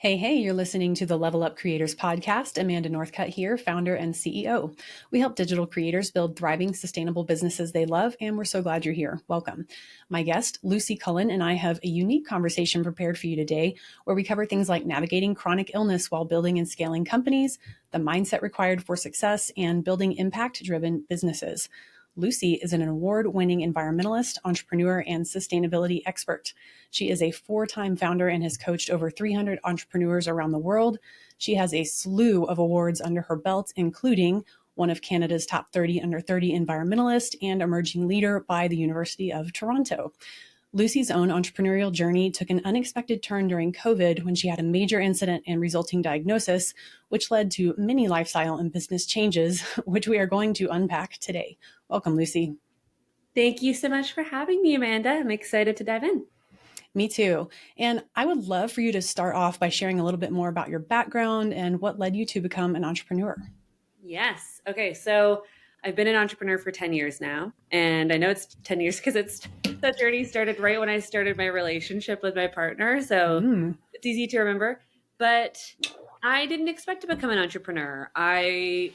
Hey, hey, you're listening to the Level Up Creators podcast. Amanda Northcutt here, founder and CEO. We help digital creators build thriving, sustainable businesses they love, and we're so glad you're here. Welcome. My guest, Lucy Cullen, and I have a unique conversation prepared for you today where we cover things like navigating chronic illness while building and scaling companies, the mindset required for success, and building impact-driven businesses. Lucy is an award-winning environmentalist, entrepreneur, and sustainability expert. She is a four-time founder and has coached over 300 entrepreneurs around the world. She has a slew of awards under her belt, including one of Canada's top 30 under 30 environmentalist and emerging leader by the University of Toronto. Lucy's own entrepreneurial journey took an unexpected turn during COVID when she had a major incident and resulting diagnosis, which led to many lifestyle and business changes, which we are going to unpack today. Welcome, Lucy. Thank you so much for having me, Amanda. I'm excited to dive in. Me too. And I would love for you to start off by sharing a little bit more about your background and what led you to become an entrepreneur. Yes. Okay. So I've been an entrepreneur for 10 years now. And I know it's 10 years because the journey started right when I started my relationship with my partner. So It's easy to remember. But I didn't expect to become an entrepreneur. I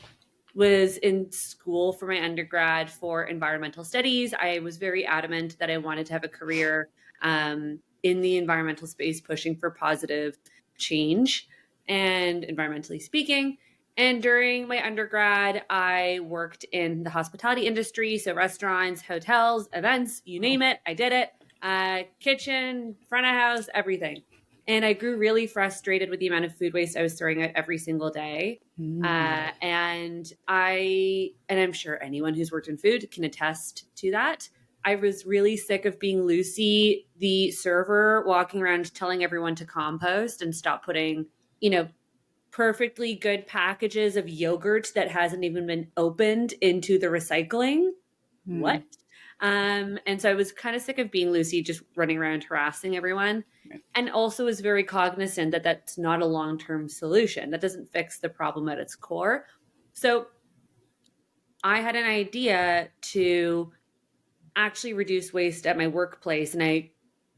was in school for my undergrad for environmental studies. I was very adamant that I wanted to have a career in the environmental space, pushing for positive change and environmentally speaking. And during my undergrad, I worked in the hospitality industry. So restaurants, hotels, events, you name it, I did it. Kitchen, front of house, everything. And I grew really frustrated with the amount of food waste I was throwing out every single day. And I'm sure anyone who's worked in food can attest to that. I was really sick of being Lucy, the server, walking around telling everyone to compost and stop putting, perfectly good packages of yogurt that hasn't even been opened into the recycling. What? And so I was kind of sick of being Lucy, just running around harassing everyone. And also was very cognizant that that's not a long-term solution. That doesn't fix the problem at its core. So I had an idea to actually reduce waste at my workplace. And I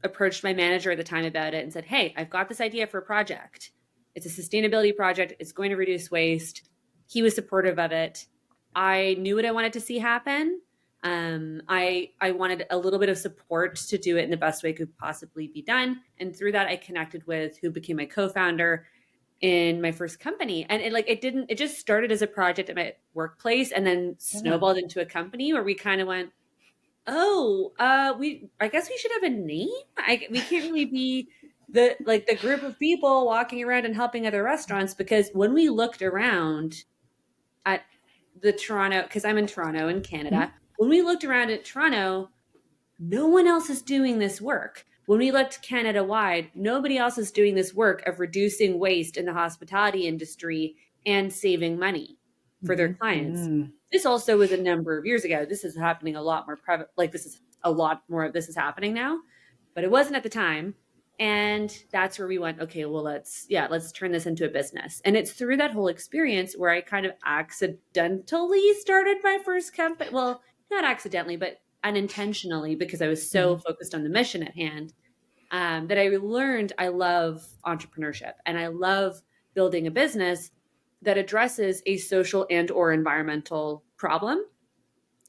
approached my manager at the time about it and said, hey, I've got this idea for a project. It's a sustainability project. It's going to reduce waste. He was supportive of it. I knew what I wanted to see happen. I wanted a little bit of support to do it in the best way it could possibly be done. And through that, I connected with who became my co-founder in my first company. And it just started as a project at my workplace and then snowballed into a company where we kind of went, I guess we should have a name. We can't really be the group of people walking around and helping other restaurants, because when we looked around at the Toronto, because I'm in Toronto in Canada, when we looked around at Toronto, no one else is doing this work. When we looked Canada-wide, nobody else is doing this work of reducing waste in the hospitality industry and saving money for their clients. This also was a number of years ago. This is happening a lot more this is a lot more of this is happening now, but it wasn't at the time. And that's where we went, okay, well, let's turn this into a business. And it's through that whole experience where I kind of accidentally started my first company. Well, not accidentally, but unintentionally, because I was so focused on the mission at hand, that I learned I love entrepreneurship and I love building a business that addresses a social and or environmental problem.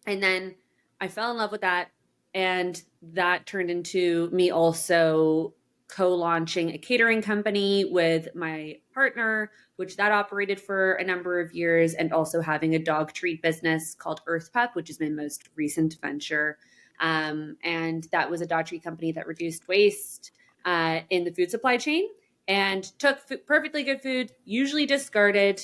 And then I fell in love with that. And that turned into me also co-launching a catering company with my partner, which that operated for a number of years, and also having a dog treat business called Earthpup, which is my most recent venture. And that was a dog treat company that reduced waste in the food supply chain and took perfectly good food, usually discarded.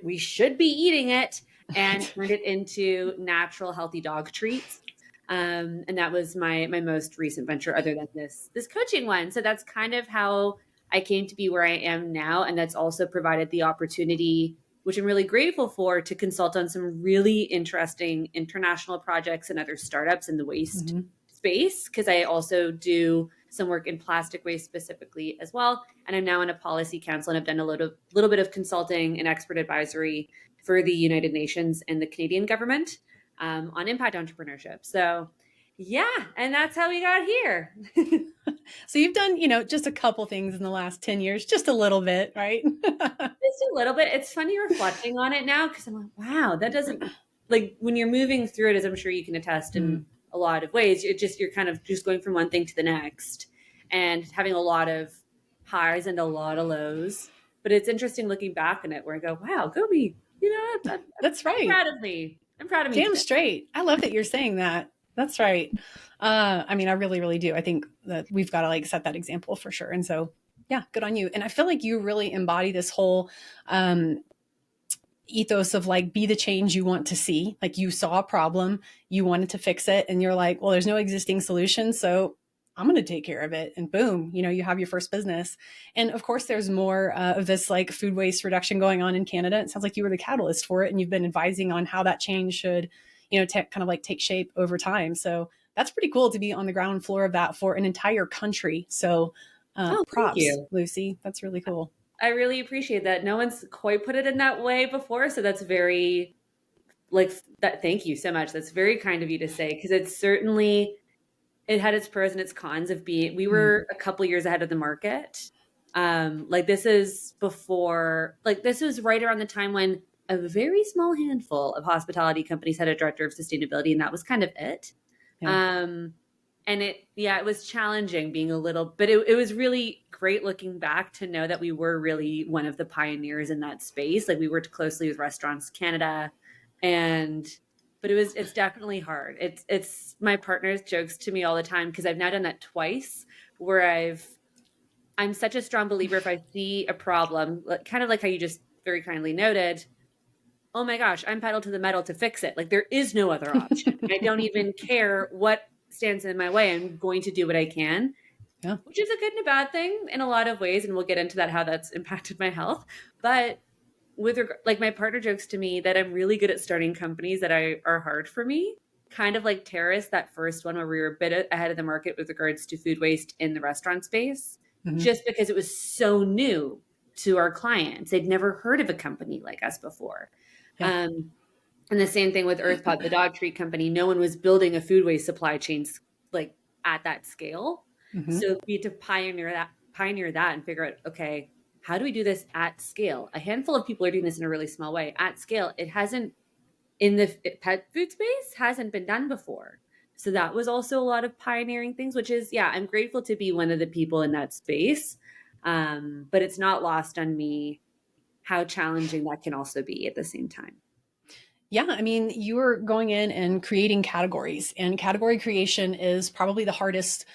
We should be eating it, and turned it into natural, healthy dog treats. And that was my most recent venture, other than this coaching one. So that's kind of how I came to be where I am now. And that's also provided the opportunity, which I'm really grateful for, to consult on some really interesting international projects and other startups in the waste space, because I also do some work in plastic waste specifically as well. And I'm now in a policy council, and I've done a little bit of consulting and expert advisory for the United Nations and the Canadian government on impact entrepreneurship. So Yeah. And that's how we got here. So you've done, just a couple things in the last 10 years, just a little bit, right? Just a little bit. It's funny reflecting on it now because I'm like, wow, that doesn't, like, when you're moving through it, as I'm sure you can attest in Mm. a lot of ways, you're kind of just going from one thing to the next and having a lot of highs and a lot of lows. But it's interesting looking back on it where I go, wow, go me. That's I'm right. proud of me. I'm proud of me Damn today. straight. I love that you're saying that. That's right. I mean, I really, really do. I think that we've got to like set that example for sure. And so, yeah, good on you. And I feel like you really embody this whole ethos of like be the change you want to see. Like you saw a problem, you wanted to fix it, and you're like, well, there's no existing solution, so I'm going to take care of it. And boom, you have your first business. And of course, there's more of this like food waste reduction going on in Canada. It sounds like you were the catalyst for it, and you've been advising on how that change should, kind of like take shape over time. So that's pretty cool to be on the ground floor of that for an entire country. So Oh, thank props, you. Lucy. That's really cool. I really appreciate that. No one's quite put it in that way before. So that's very, like, that. Thank you so much. That's very kind of you to say because it's certainly, it had its pros and its cons of being, we Mm, were a couple years ahead of the market. Like this is before, like this was right around the time when a very small handful of hospitality companies had a director of sustainability, and that was kind of it. yeah. Um, and it was challenging being a little, but it was really great looking back to know that we were really one of the pioneers in that space. Like we worked closely with Restaurants Canada, and but it's definitely hard. It's my partner jokes to me all the time because I've now done that twice where I'm such a strong believer if I see a problem, kind of like how you just very kindly noted, oh my gosh, I'm pedal to the metal to fix it. Like there is no other option. I don't even care what stands in my way. I'm going to do what I can, Yeah. which is a good and a bad thing in a lot of ways. And we'll get into that, how that's impacted my health. But like my partner jokes to me that I'm really good at starting companies that are hard for me. Kind of like Terrace, that first one where we were a bit ahead of the market with regards to food waste in the restaurant space, Mhm. just because it was so new to our clients. They'd never heard of a company like us before. Yeah. Um, and the same thing with Earthpup, the dog treat company. No one was building a food waste supply chain like at that scale. Mhm. So we had to pioneer that and figure out, okay, how do we do this at scale? A handful of people are doing this in a really small way. At scale, it hasn't in the pet food space hasn't been done before. So that was also a lot of pioneering things, which is, yeah, I'm grateful to be one of the people in that space. But it's not lost on me how challenging that can also be at the same time. Yeah, I mean, you are going in and creating categories, and category creation is probably the hardest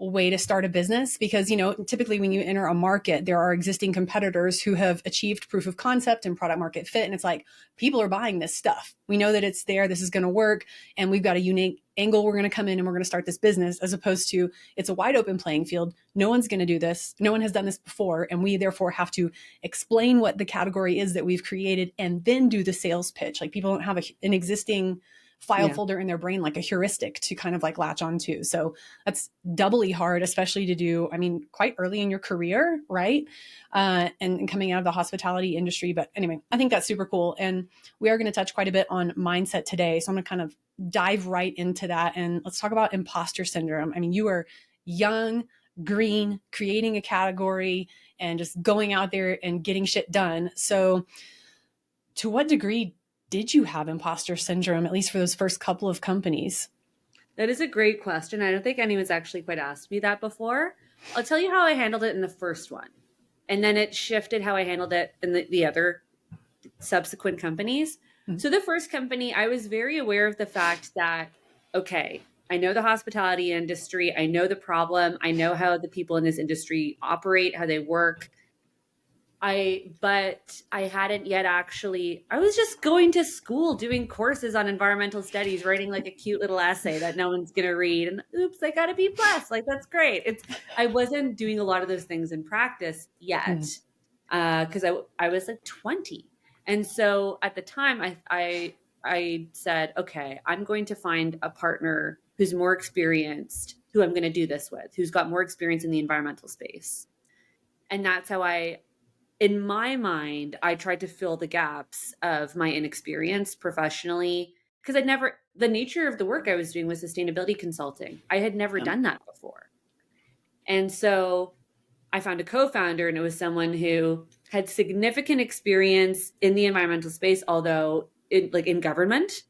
way to start a business because typically when you enter a market there are existing competitors who have achieved proof of concept and product market fit, and it's like people are buying this stuff, we know that it's there, this is going to work, and we've got a unique angle, we're going to come in and we're going to start this business, as opposed to it's a wide open playing field, no one's going to do this, no one has done this before, and we therefore have to explain what the category is that we've created and then do the sales pitch. Like people don't have an existing file Yeah. folder in their brain, like a heuristic to kind of like latch onto. So that's doubly hard, especially to do, I mean, quite early in your career, right? And coming out of the hospitality industry. But anyway, I think that's super cool. And we are going to touch quite a bit on mindset today. So I'm going to kind of dive right into that. And let's talk about imposter syndrome. I mean, you are young, green, creating a category and just going out there and getting shit done. So to what degree did you have imposter syndrome, at least for those first couple of companies? That is a great question. I don't think anyone's actually quite asked me that before. I'll tell you how I handled it in the first one. And then it shifted how I handled it in the other subsequent companies. Mm-hmm. So the first company, I was very aware of the fact that, okay, I know the hospitality industry. I know the problem. I know how the people in this industry operate, how they work. But I hadn't yet actually, I was just going to school doing courses on environmental studies, writing like a cute little essay that no one's going to read. And oops, I got a B plus. Like, that's great. I wasn't doing a lot of those things in practice yet. Cause I was like 20. And so at the time I said, okay, I'm going to find a partner who's more experienced, who I'm going to do this with, who's got more experience in the environmental space. And that's how in my mind, I tried to fill the gaps of my inexperience professionally because the nature of the work I was doing was sustainability consulting. I had never done that before. And so I found a co-founder, and it was someone who had significant experience in the environmental space, although in government,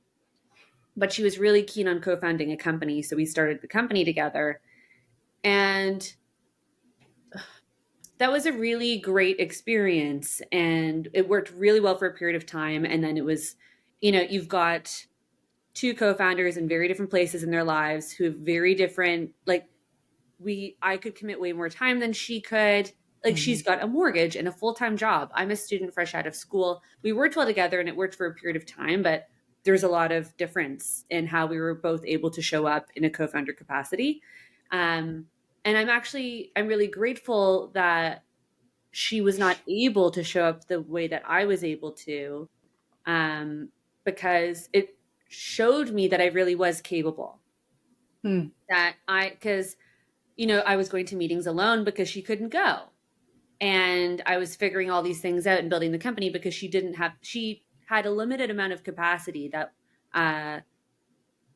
but she was really keen on co-founding a company. So we started the company together, and that was a really great experience, and it worked really well for a period of time. And then it was, you've got two co-founders in very different places in their lives who have very different, I could commit way more time than she could. She's got a mortgage and a full-time job. I'm a student fresh out of school. We worked well together, and it worked for a period of time, but there's a lot of difference in how we were both able to show up in a co-founder capacity. And I'm really grateful that she was not able to show up the way that I was able to, because it showed me that I really was capable. Because I was going to meetings alone because she couldn't go. And I was figuring all these things out and building the company because she had a limited amount of capacity that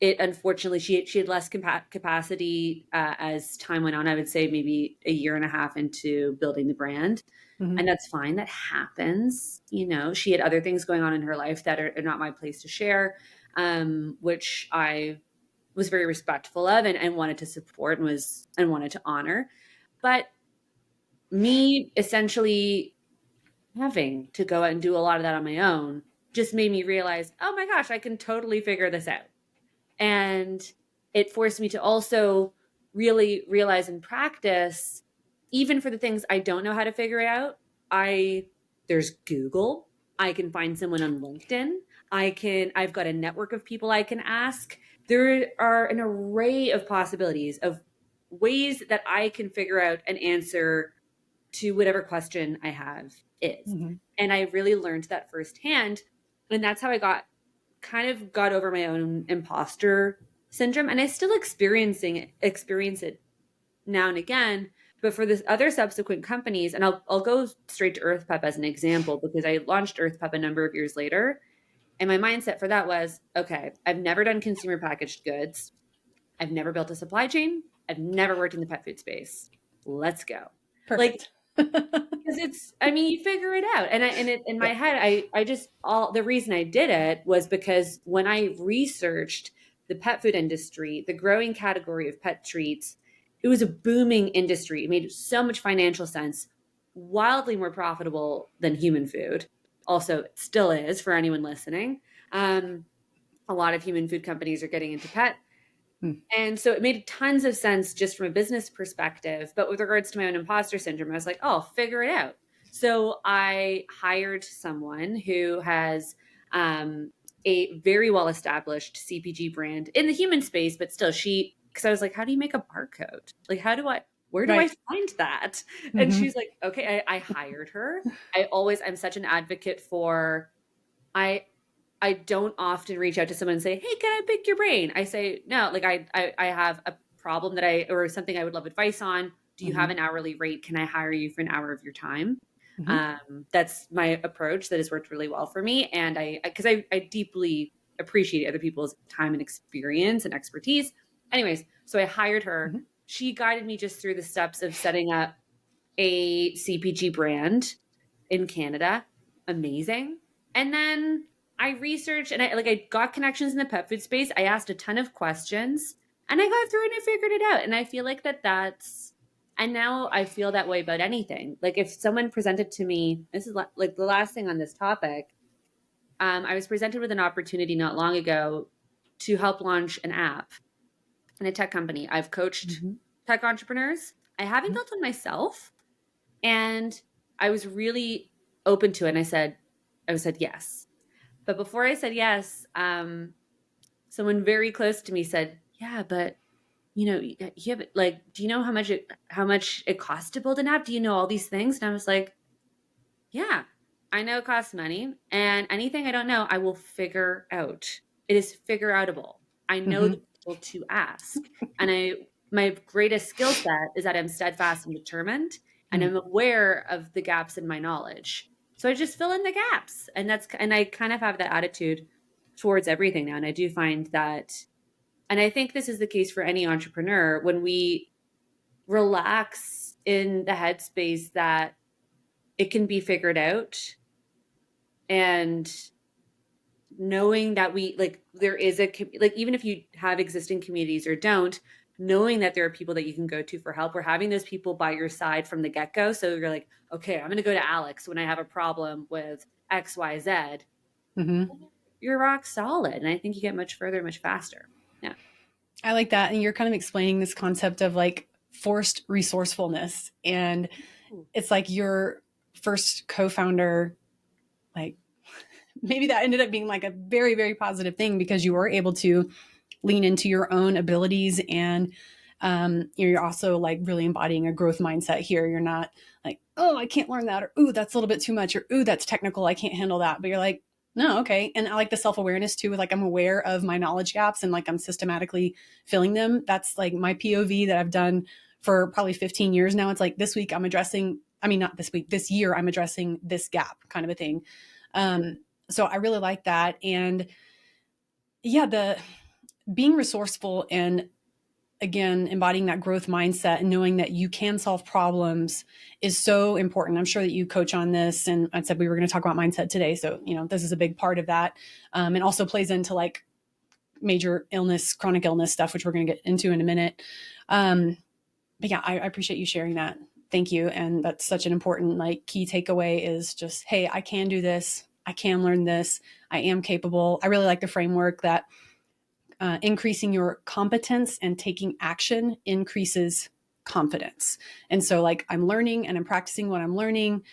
unfortunately she had less capacity as time went on. I would say maybe a year and a half into building the brand. And that's fine. That happens. She had other things going on in her life that are not my place to share, which I was very respectful of and wanted to support and wanted to honor. But me essentially having to go out and do a lot of that on my own just made me realize, oh my gosh, I can totally figure this out. And it forced me to also really realize and practice, even for the things I don't know how to figure out. There's Google. I can find someone on LinkedIn. I've got a network of people I can ask. There are an array of possibilities of ways that I can figure out an answer to whatever question I have is. And I really learned that firsthand. And that's how I got over my own imposter syndrome. And I still experience it now and again. But for this other subsequent companies, and I'll go straight to Earthpup as an example, because I launched Earthpup a number of years later. And my mindset for that was, okay, I've never done consumer packaged goods. I've never built a supply chain. I've never worked in the pet food space. Let's go. Perfect. Because you figure it out. And in my head, the reason I did it was because when I researched the pet food industry, the growing category of pet treats, it was a booming industry. It made so much financial sense, wildly more profitable than human food. Also, it still is for anyone listening. A lot of human food companies are getting into pet. And so it made tons of sense just from a business perspective. But with regards to my own imposter syndrome, I was like, oh, figure it out. So I hired someone who has a very well-established CPG brand in the human space, but still because I was like, how do you make a barcode? Where do I find that? And she's like, okay, I hired her. I'm such an advocate for, I don't often reach out to someone and say, hey, can I pick your brain? I say, no, I have a problem or something I would love advice on. Do you have an hourly rate? Can I hire you for an hour of your time? That's my approach that has worked really well for me. And because I deeply appreciate other people's time and experience and expertise. Anyways, so I hired her. She guided me just through the steps of setting up a CPG brand in Canada. Amazing. And then I researched and I got connections in the pet food space. I asked a ton of questions and I got through and I figured it out. And I feel like and now I feel that way about anything. Like if someone presented to me, this is like the last thing on this topic. I was presented with an opportunity not long ago to help launch an app in a tech company. I've coached tech entrepreneurs. I haven't built one myself. And I was really open to it. And I said yes. But before I said yes, someone very close to me said, yeah, but you have do you know how much it costs to build an app? Do you know all these things? And I was like, yeah, I know it costs money, and anything I don't know, I will figure out. It is figure outable. I know the people to ask. And my greatest skill set is that I'm steadfast and determined, and I'm aware of the gaps in my knowledge. So I just fill in the gaps. And I kind of have that attitude towards everything now. And I do find that, and I think this is the case for any entrepreneur, when we relax in the headspace that it can be figured out, and knowing that we like there is a like, even if you have existing communities or don't, knowing that there are people that you can go to for help, or having those people by your side from the get-go. So you're like, okay, I'm going to go to Alex when I have a problem with XYZ. Mm-hmm. You're rock solid, and I think you get much further much faster. Yeah, I like that. And you're kind of explaining this concept of like forced resourcefulness. And it's like your first co-founder, like maybe that ended up being like a very, very positive thing because you were able to lean into your own abilities. And you're also like really embodying a growth mindset here. You're not like, oh, I can't learn that, or ooh, that's a little bit too much, or ooh, that's technical, I can't handle that. But you're like, no, okay. And I like the self-awareness too, like I'm aware of my knowledge gaps and like I'm systematically filling them. That's like my POV that I've done for probably 15 years now. It's like this week I'm addressing, I mean, not this week, this year I'm addressing this gap kind of a thing. So I really like that. And yeah, the being resourceful and again, embodying that growth mindset and knowing that you can solve problems is so important. I'm sure that you coach on this. And I said we were going to talk about mindset today. So, you know, this is a big part of that. And also plays into like major illness, chronic illness stuff, which we're going to get into in a minute. But yeah, I appreciate you sharing that. Thank you. And that's such an important like key takeaway is just, hey, I can do this. I can learn this. I am capable. I really like the framework that increasing your competence and taking action increases confidence. And so like I'm learning and I'm practicing what I'm learning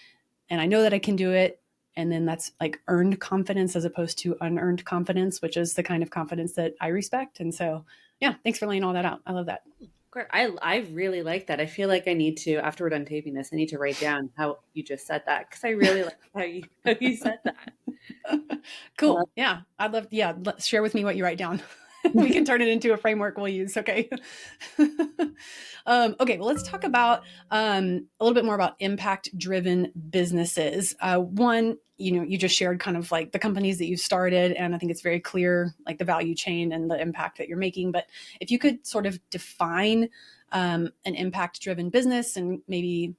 and I know that I can do it. And then that's like earned confidence as opposed to unearned confidence, which is the kind of confidence that I respect. And so, yeah, thanks for laying all that out. I love that. great. I really like that. I feel like I need to, after we're done taping this, I need to write down how you just said that, because I really like how you said that. Cool. Yeah. I'd love, yeah, share with me what you write down. We can turn it into a framework we'll use. Okay. Okay. Well, let's talk about a little bit more about impact driven businesses. One, you know, you just shared kind of like the companies that you've started, and I think it's very clear, like the value chain and the impact that you're making. But if you could sort of define an impact driven business, and maybe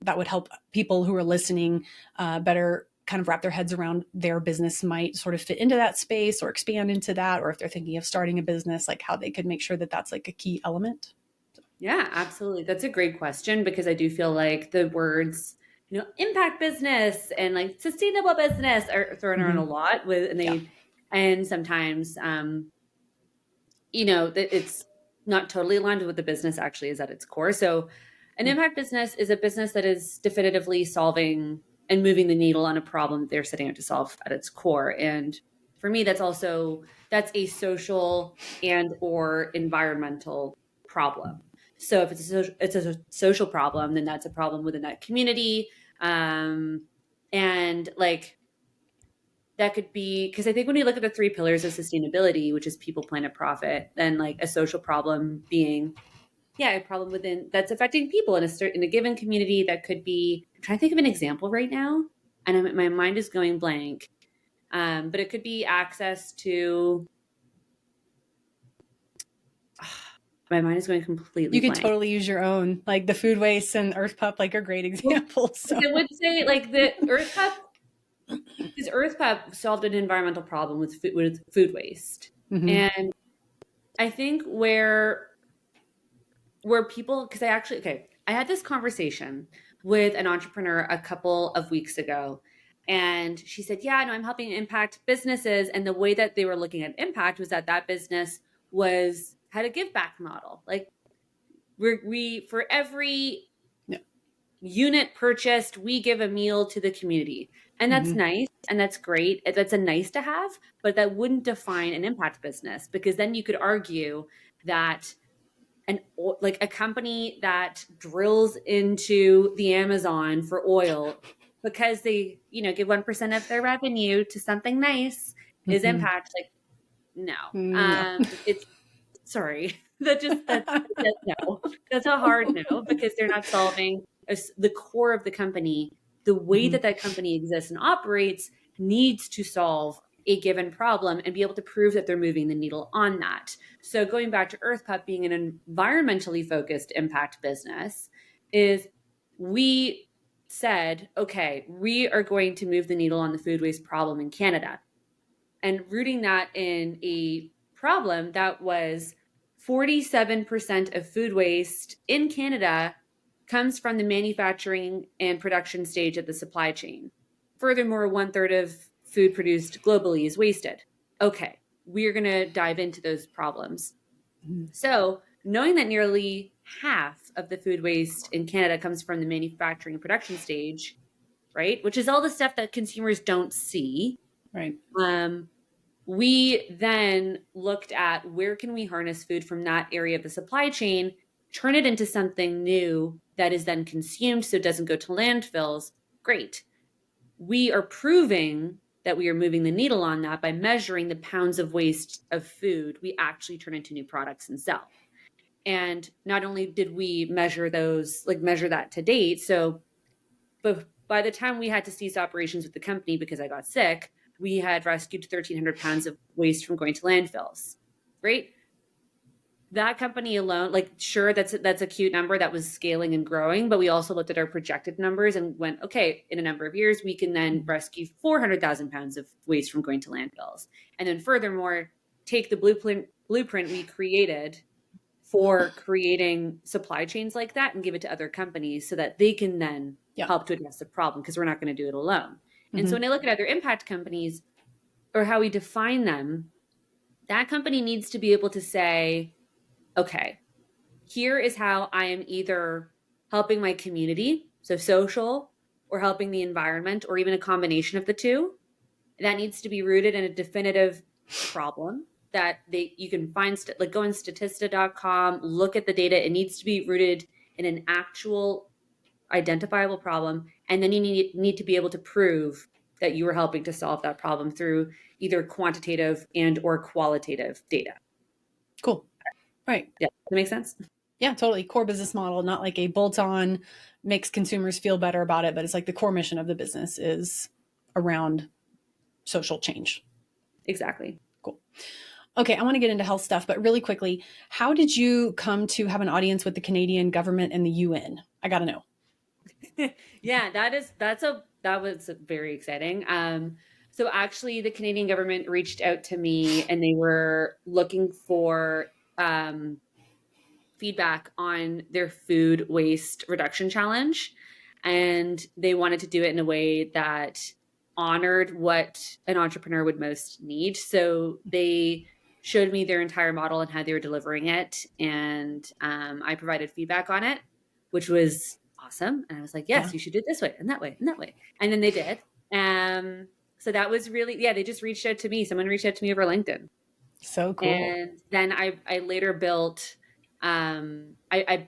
that would help people who are listening better kind of wrap their heads around their business might sort of fit into that space or expand into that, or if they're thinking of starting a business, like how they could make sure that that's like a key element. Yeah, absolutely. That's a great question, because I do feel like the words, impact business and like sustainable business are thrown around a lot with, and and sometimes, that it's not totally aligned with what the business actually is at its core. So an impact business is a business that is definitively solving and moving the needle on a problem that they're setting out to solve at its core. And for me, that's a social and or environmental problem. So if it's a social problem, then that's a problem within that community. And like, that could be, because I think when you look at the three pillars of sustainability, which is people, planet, profit, then like a social problem being, a problem within that's affecting people in a given community. That could be, I'm trying to think of an example right now, and my mind is going blank. But it could be access to. My mind is going completely You could blank. totally use your own, like the food waste and Earthpup, like are great examples. So. I would say like the Earthpup, because Earthpup solved an environmental problem with food waste. And I think where people, because I had this conversation with an entrepreneur a couple of weeks ago, and she said, yeah, no, I'm helping impact businesses. And the way that they were looking at impact was that business had a give back model. Like we for every unit purchased, we give a meal to the community. And that's nice. And that's great. That's a nice to have, but that wouldn't define an impact business, because then you could argue that like a company that drills into the Amazon for oil because they, give 1% of their revenue to something nice is impact. Like, no. It's sorry. That's no. That's a hard no, because they're not solving the core of the company. The way that company exists and operates needs to solve a given problem and be able to prove that they're moving the needle on that. So going back to Earthpup being an environmentally focused impact business, is we said, okay, we are going to move the needle on the food waste problem in Canada, and rooting that in a problem that was 47% of food waste in Canada comes from the manufacturing and production stage of the supply chain. Furthermore, 1/3 of food produced globally is wasted. Okay, we're going to dive into those problems. Mhm. So, knowing that nearly half of the food waste in Canada comes from the manufacturing and production stage, right, which is all the stuff that consumers don't see, Right. we then looked at where can we harness food from that area of the supply chain, turn it into something new that is then consumed so it doesn't go to landfills. Great. We are proving that we are moving the needle on that by measuring the pounds of waste of food we actually turn into new products and sell. And not only did we measure that to date, but by the time we had to cease operations with the company because I got sick, we had rescued 1,300 pounds of waste from going to landfills. Great. That company alone, sure, that's a cute number that was scaling and growing, but we also looked at our projected numbers and went, okay, in a number of years, we can then rescue 400,000 pounds of waste from going to landfills. And then furthermore, take the blueprint we created for creating supply chains like that and give it to other companies so that they can then help to address the problem, because we're not going to do it alone. And so when I look at other impact companies or how we define them, that company needs to be able to say, okay, here is how I am either helping my community, so social, or helping the environment, or even a combination of the two. That needs to be rooted in a definitive problem that you can find, go on statista.com, look at the data. It needs to be rooted in an actual identifiable problem. And then you need to be able to prove that you are helping to solve that problem through either quantitative and or qualitative data. Cool. Right. Yeah. Does that make sense? Yeah, totally. Core business model, not like a bolt-on makes consumers feel better about it, but it's like the core mission of the business is around social change. Exactly. Cool. Okay, I want to get into health stuff, but really quickly, how did you come to have an audience with the Canadian government and the UN? I got to know. Yeah, that was very exciting. So actually, the Canadian government reached out to me, and they were looking for feedback on their food waste reduction challenge, and they wanted to do it in a way that honored what an entrepreneur would most need. So they showed me their entire model and how they were delivering it, and I provided feedback on it, which was awesome. And I was like, yes, you should do it this way and that way and that way. And then they did. So that was really, they just reached out to me. Someone reached out to me over LinkedIn. So cool. And then I later built, I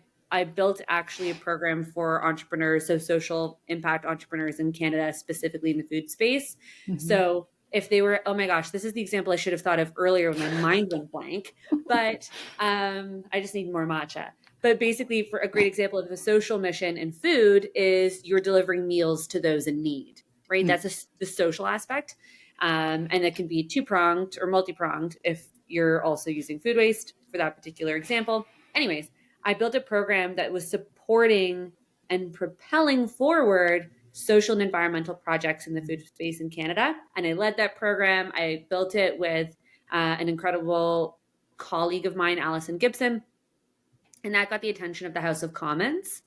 built actually a program for entrepreneurs, so social impact entrepreneurs in Canada, specifically in the food space. Mm-hmm. So if they were, oh my gosh, this is the example I should have thought of earlier when my mind went blank, but I just need more matcha. But basically, for a great example of the social mission in food is you're delivering meals to those in need, right? Mm-hmm. That's the social aspect. And it can be two-pronged or multi-pronged if you're also using food waste for that particular example. Anyways, I built a program that was supporting and propelling forward social and environmental projects in the food space in Canada. And I led that program. I built it with an incredible colleague of mine, Allison Gibson. And that got the attention of the House of Commons.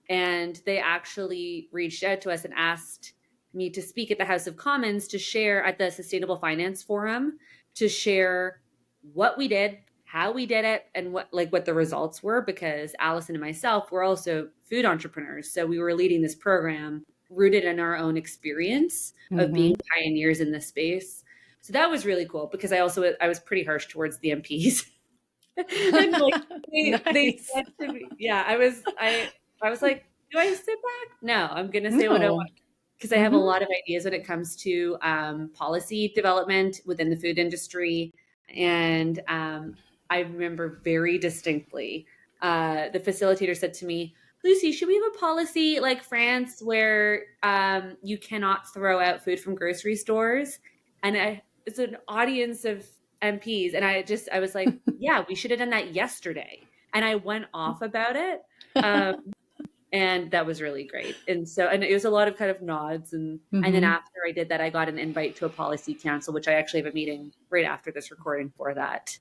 And they actually reached out to us and asked me to speak at the House of Commons to share at the Sustainable Finance Forum, to share what we did, how we did it, and what the results were, because Allison and myself were also food entrepreneurs. So we were leading this program rooted in our own experience of being pioneers in this space. So that was really cool, because I was pretty harsh towards the MPs. And they said to me, I was like, do I sit back? No, I'm going to say what I want. Because I have a lot of ideas when it comes to policy development within the food industry. And I remember very distinctly, the facilitator said to me, Lucy, should we have a policy like France where you cannot throw out food from grocery stores? And it's an audience of MPs. And I was like, yeah, we should have done that yesterday. And I went off about it. Um, and that was really great. And it was a lot of kind of nods. And then Mm-hmm. after I did that, I got an invite to a policy council, which I actually have a meeting right after this recording for that.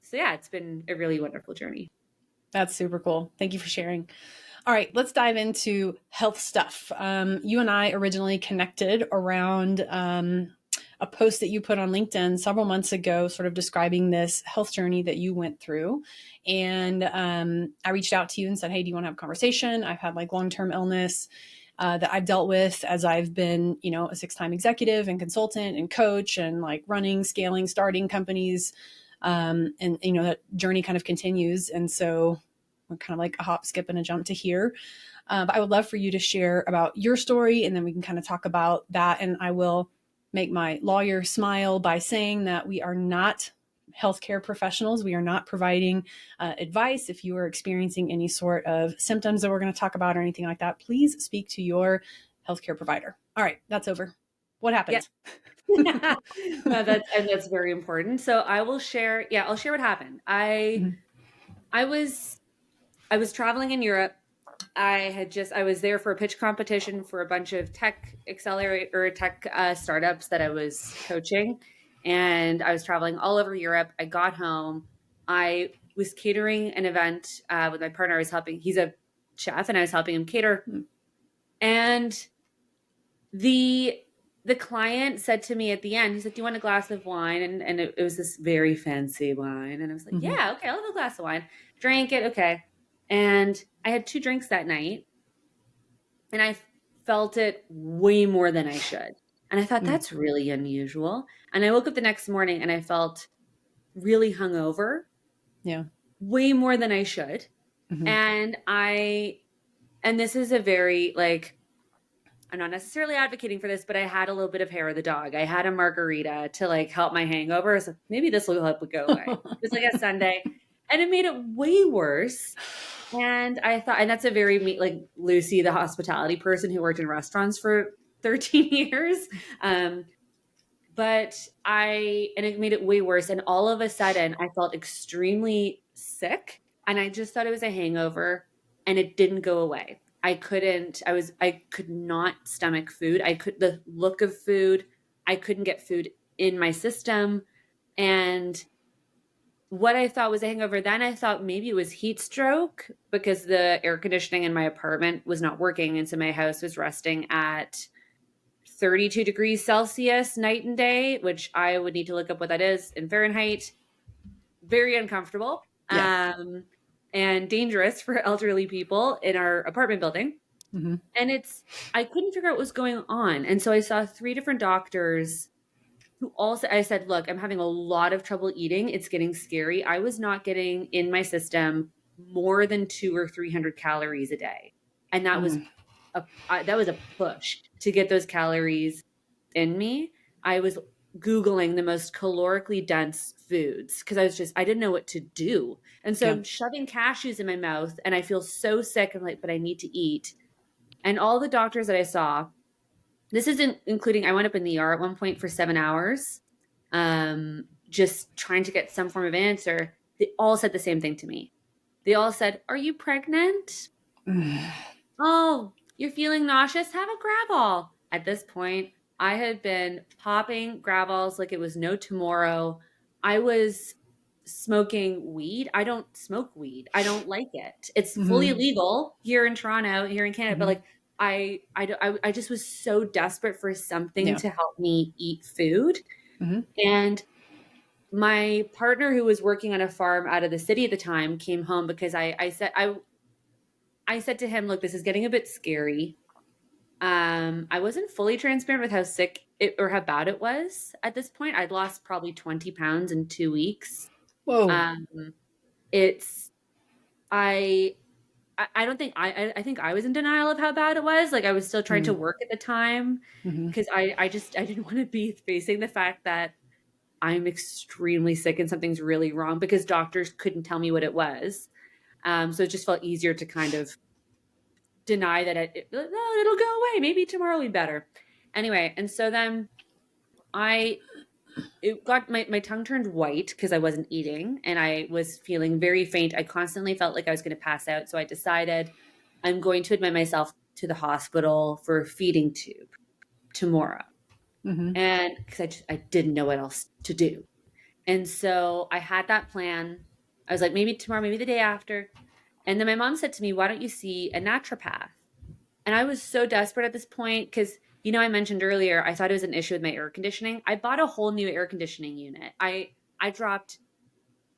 So yeah, it's been a really wonderful journey. That's super cool. Thank you for sharing. All right, let's dive into health stuff. You and I originally connected around a post that you put on LinkedIn several months ago, sort of describing this health journey that you went through. And I reached out to you and said, hey, do you want to have a conversation? I've had like long-term illness that I've dealt with as I've been, you know, a 6-time executive and consultant and coach and like running, scaling, starting companies. And, you know, that journey kind of continues. And so we're kind of like a hop, skip, and a jump to here. But I would love for you to share about your story, and then we can kind of talk about that. And I will make my lawyer smile by saying that we are not healthcare professionals. We are not providing advice. If you are experiencing any sort of symptoms that we're going to talk about or anything like that, please speak to your healthcare provider. All right, that's over. What Yeah. happened? No, that's very important. So I will share. Yeah, I'll share what happened. I was traveling in Europe. I was there for a pitch competition for a bunch of tech accelerator or tech startups that I was coaching, and I was traveling all over Europe. I got home. I was catering an event with my partner. I was helping. He's a chef, and I was helping him cater. And the client said to me at the end, he said, "Do you want a glass of wine?" And it was this very fancy wine, and I was like, Mm-hmm. "Yeah, okay, I'll have a glass of wine." Drank it, okay. And I had 2 drinks that night, and I felt it way more than I should. And I thought, that's really unusual. And I woke up the next morning and I felt really hungover, Yeah. way more than I should. Mm-hmm. And this is a very, like, I'm not necessarily advocating for this, but I had a little bit of hair of the dog. I had a margarita to like help my hangover. So maybe this will help it go away. It was like a Sunday, and it made it way worse. And I thought, and that's a very like Lucy, the hospitality person who worked in restaurants for 13 years. But and it made it way worse. And all of a sudden I felt extremely sick, and I just thought it was a hangover, and it didn't go away. I could not stomach food. The look of food, I couldn't get food in my system. And what I thought was a hangover, then I thought maybe it was heat stroke because the air conditioning in my apartment was not working. And so my house was resting at 32 degrees Celsius night and day, which I would need to look up what that is in Fahrenheit. Very uncomfortable. Yeah. And dangerous for elderly people in our apartment building. Mm-hmm. And I couldn't figure out what was going on. And so I saw 3 different doctors who also, I said, look, I'm having a lot of trouble eating. It's getting scary. I was not getting in my system more than 200 or 300 calories a day. And that was a push to get those calories in me. I was Googling the most calorically dense foods because I didn't know what to do. And so I'm shoving cashews in my mouth and I feel so sick. I'm like, but I need to eat. And all the doctors that I saw, this isn't including, I went up in the ER at one point for 7 hours, just trying to get some form of answer. They all said the same thing to me. They all said, "Are you pregnant? Oh, you're feeling nauseous? Have a Gravol." At this point, I had been popping Gravols like it was no tomorrow. I was smoking weed. I don't smoke weed. I don't like it. It's fully illegal here in Toronto, here in Canada. But like, I just was so desperate for something to help me eat food. And my partner, who was working on a farm out of the city at the time, came home because I said to him, look, this is getting a bit scary. I wasn't fully transparent with how sick or how bad it was at this point. I'd lost probably 20 pounds in 2 weeks. Whoa. I don't think I think I was in denial of how bad it was. Like I was still trying to work at the time because I didn't want to be facing the fact that I'm extremely sick and something's really wrong because doctors couldn't tell me what it was. So it just felt easier to kind of deny that it'll go away. Maybe tomorrow will be better. Anyway, and so then I it got my tongue turned white because I wasn't eating and I was feeling very faint. I constantly felt like I was going to pass out. So I decided I'm going to admit myself to the hospital for a feeding tube tomorrow. Mm-hmm. And because I didn't know what else to do. And so I had that plan. I was like, maybe tomorrow, maybe the day after. And then my mom said to me, why don't you see a naturopath? And I was so desperate at this point because, I mentioned earlier, I thought it was an issue with my air conditioning. I bought a whole new air conditioning unit. I dropped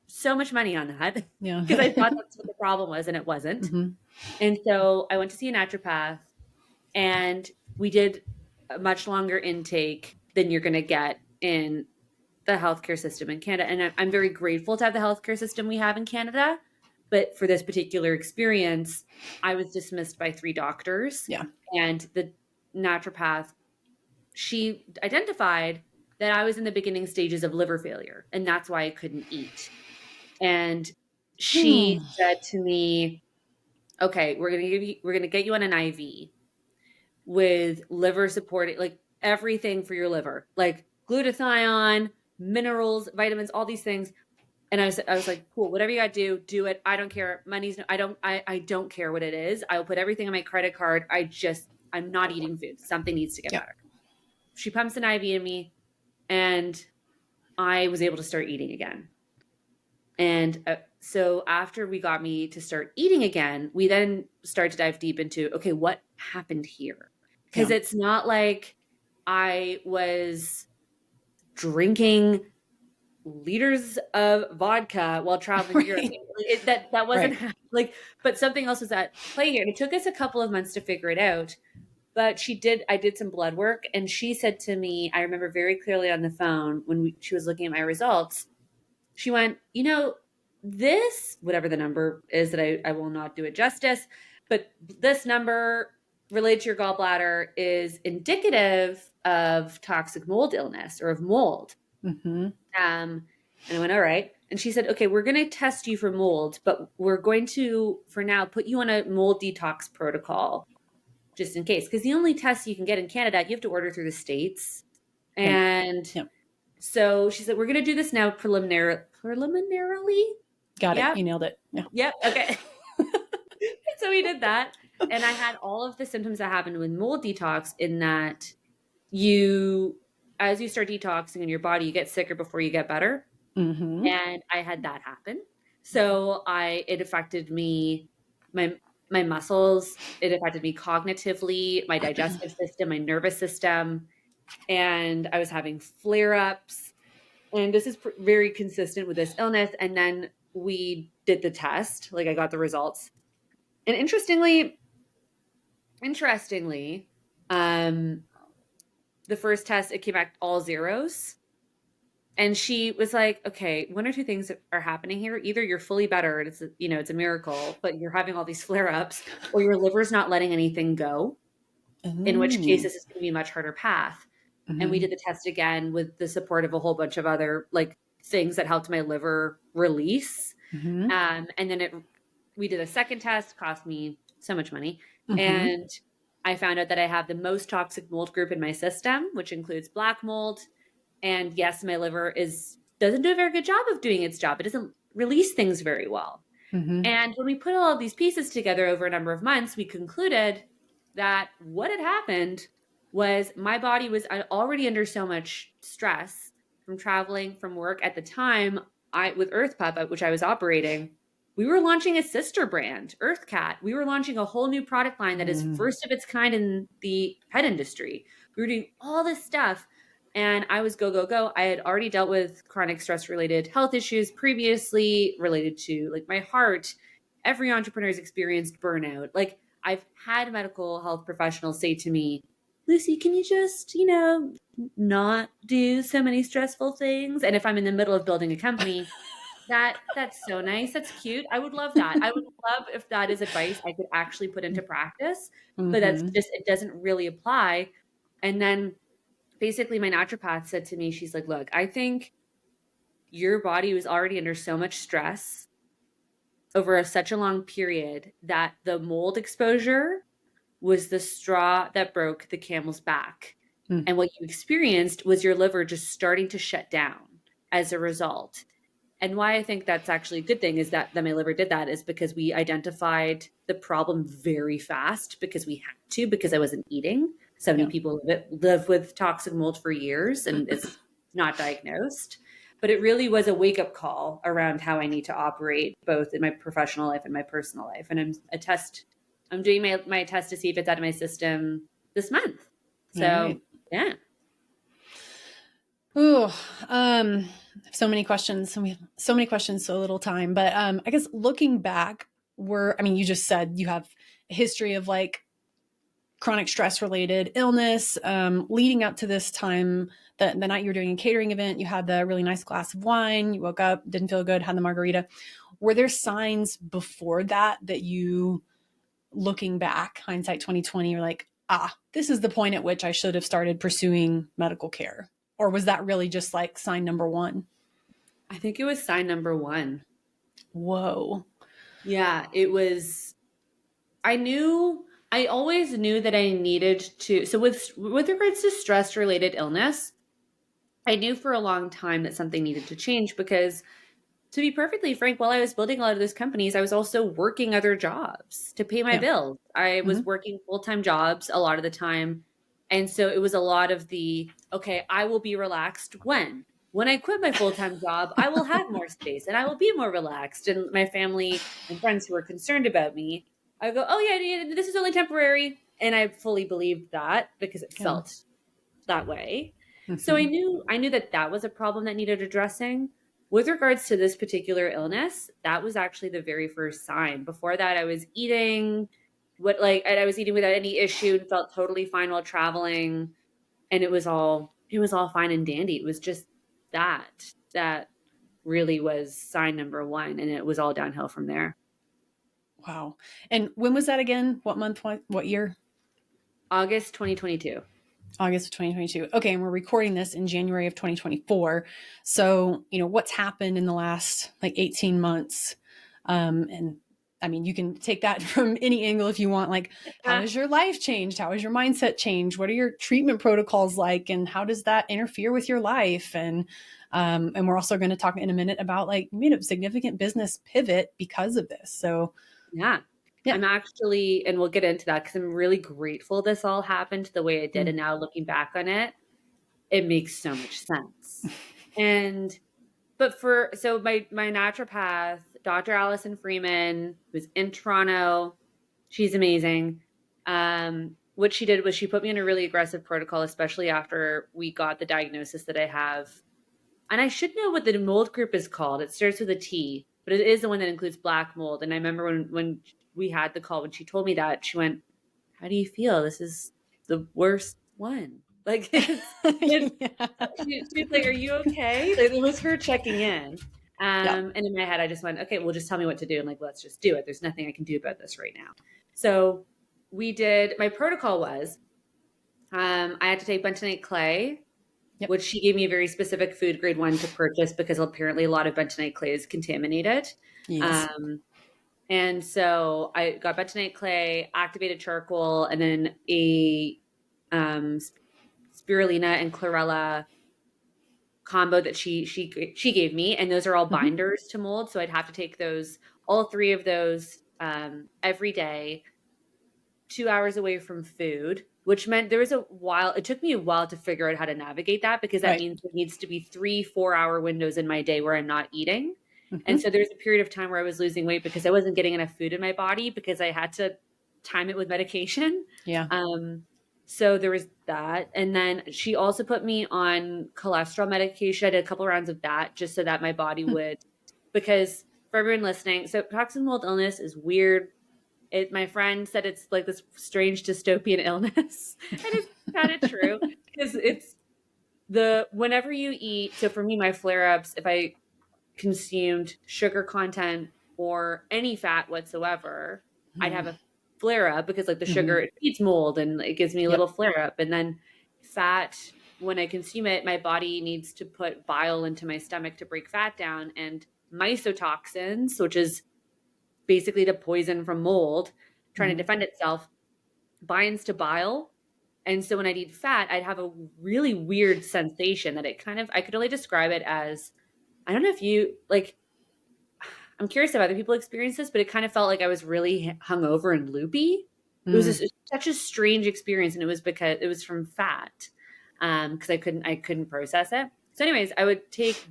so much money on that Yeah. because I thought that's what the problem was, and it wasn't. Mm-hmm. And so I went to see a naturopath, and we did a much longer intake than you're going to get in the healthcare system in Canada. And I'm very grateful to have the healthcare system we have in Canada. But for this particular experience, I was dismissed by 3 doctors. Yeah. And the naturopath, she identified that I was in the beginning stages of liver failure, and that's why I couldn't eat. And she said to me, okay, we're going to get you on an IV with liver supporting, like everything for your liver, like glutathione, minerals, vitamins, all these things. And I was like, cool, whatever you got to do it. I don't care. I don't care what it is. I'll put everything on my credit card. I'm not eating food. Something needs to get better. She pumps an IV in me, and I was able to start eating again. And so after we got me to start eating again, we then start to dive deep into, okay, what happened here? Because it's not like I was drinking liters of vodka while traveling to Europe. That wasn't but something else was at play here. And it took us a couple of months to figure it out. But I did some blood work, and she said to me, I remember very clearly on the phone when she was looking at my results, she went, this, whatever the number is that I will not do it justice, but this number related to your gallbladder is indicative of toxic mold illness or of mold. Mm-hmm. And I went, all right. And she said, okay, we're going to test you for mold, but we're going to, for now, put you on a mold detox protocol just in case. Because the only tests you can get in Canada, you have to order through the States. And so she said, we're going to do this now preliminarily. Got it. You nailed it. Yeah. Yep. Okay. So we did that. And I had all of the symptoms that happened with mold detox in that as you start detoxing in your body, you get sicker before you get better. Mm-hmm. And I had that happen. So it affected me, my muscles, it affected me cognitively, my digestive system, my nervous system. And I was having flare-ups. And this is very consistent with this illness. And then we did the test, like I got the results. And interestingly, the first test, it came back all zeros. And she was like, okay, one or two things are happening here. Either you're fully better, and it's a miracle, but you're having all these flare-ups, or your liver's not letting anything go, in which case this is going to be a much harder path. Mm-hmm. And we did the test again with the support of a whole bunch of other things that helped my liver release. Mm-hmm. And then we did a second test, cost me so much money. Mm-hmm. And I found out that I have the most toxic mold group in my system, which includes black mold. And yes, my liver doesn't do a very good job of doing its job. It doesn't release things very well. Mm-hmm. And when we put all of these pieces together over a number of months, we concluded that what had happened was my body was already under so much stress from traveling, from work. At the time, with Earthpup, which I was operating, we were launching a sister brand, Earthcutt. We were launching a whole new product line that is first of its kind in the pet industry. We were doing all this stuff. And I was go, go, go. I had already dealt with chronic stress-related health issues previously related to my heart. Every entrepreneur's experienced burnout. I've had medical health professionals say to me, Lucy, can you just, not do so many stressful things? And if I'm in the middle of building a company, that's so nice. That's cute. I would love that. I would love if that is advice I could actually put into practice, but it doesn't really apply. And then basically my naturopath said to me, she's like, look, I think your body was already under so much stress over such a long period that the mold exposure was the straw that broke the camel's back. And what you experienced was your liver just starting to shut down as a result. And why I think that's actually a good thing is that my liver did that is because we identified the problem very fast because we had to, because I wasn't eating. So many people live with toxic mold for years and it's not diagnosed. But it really was a wake-up call around how I need to operate both in my professional life and my personal life. And I'm doing my test to see if it's out of my system this month. So Right. yeah. Ooh, so many questions. So many questions, so little time. But I guess looking back, you just said you have a history of like chronic stress related illness. Leading up to this time, the night you were doing a catering event, you had the really nice glass of wine. You woke up, didn't feel good, had the margarita. Were there signs before that you, looking back, hindsight 2020, you're like, this is the point at which I should have started pursuing medical care? Or was that really just like sign number one? I think it was sign number one. Whoa. Yeah, it was. I always knew that I needed to. So with regards to stress related illness, I knew for a long time that something needed to change because, to be perfectly frank, while I was building a lot of those companies, I was also working other jobs to pay my bills. I was working full-time jobs a lot of the time. And so it was a lot of okay, I will be relaxed when I quit my full-time job, I will have more space and I will be more relaxed. And my family and friends who were concerned about me, I go, oh yeah, this is only temporary. And I fully believed that because it felt that way. So I knew that was a problem that needed addressing. With regards to this particular illness, that was actually the very first sign. Before that, I was eating I was eating without any issue and felt totally fine while traveling. And it was all fine and dandy. It was just that really was sign number one. And it was all downhill from there. Wow. And when was that again? What month? What year? August 2022. August of 2022. Okay. And we're recording this in January of 2024. So, what's happened in the last like 18 months? And I mean, you can take that from any angle if you want. Like, how has your life changed? How has your mindset changed? What are your treatment protocols like? And how does that interfere with your life? And we're also going to talk in a minute about like, you made a significant business pivot because of this. So yeah. I'm actually, and we'll get into that because I'm really grateful this all happened the way it did. And now looking back on it, it makes so much sense. So my naturopath, Dr. Allison Freeman, who's in Toronto, she's amazing. What she did was she put me in a really aggressive protocol, especially after we got the diagnosis that I have. And I should know what the mold group is called. It starts with a T, but it is the one that includes black mold. And I remember when we had the call, when she told me that, she went, how do you feel? This is the worst one. Like, she's like, are you okay? Like, it was her checking in. And in my head, I just went, okay, well, just tell me what to do. And like, let's just do it. There's nothing I can do about this right now. So my protocol was, I had to take bentonite clay, which she gave me a very specific food grade one to purchase because apparently a lot of bentonite clay is contaminated. yes. And so I got bentonite clay, activated charcoal, and then a spirulina and chlorella combo that she gave me. And those are all binders to mold. So I'd have to take all three of those every day, 2 hours away from food, which meant it took me a while to figure out how to navigate that because that means there needs to be 3-4 hour windows in my day where I'm not eating. And so there's a period of time where I was losing weight because I wasn't getting enough food in my body because I had to time it with medication. Yeah. So there was that. And then she also put me on cholesterol medication. I did a couple rounds of that just so that my body would, because for everyone listening, so toxic mold illness is weird. My friend said it's like this strange dystopian illness. And it's kind of true because whenever you eat, so for me, my flare-ups, if I consumed sugar content or any fat whatsoever, I'd have a flare up because like the sugar it feeds mold and it gives me a little flare up. And then fat, when I consume it, my body needs to put bile into my stomach to break fat down, and mycotoxins, which is basically the poison from mold trying to defend itself, binds to bile And so when I'd eat fat, I'd have a really weird sensation that I could only describe it as, I don't know if you like, I'm curious if other people experience this, but it kind of felt like I was really hungover and loopy. It was Mm. such a strange experience, and it was because it was from fat, because I couldn't process it. So, anyways, I would take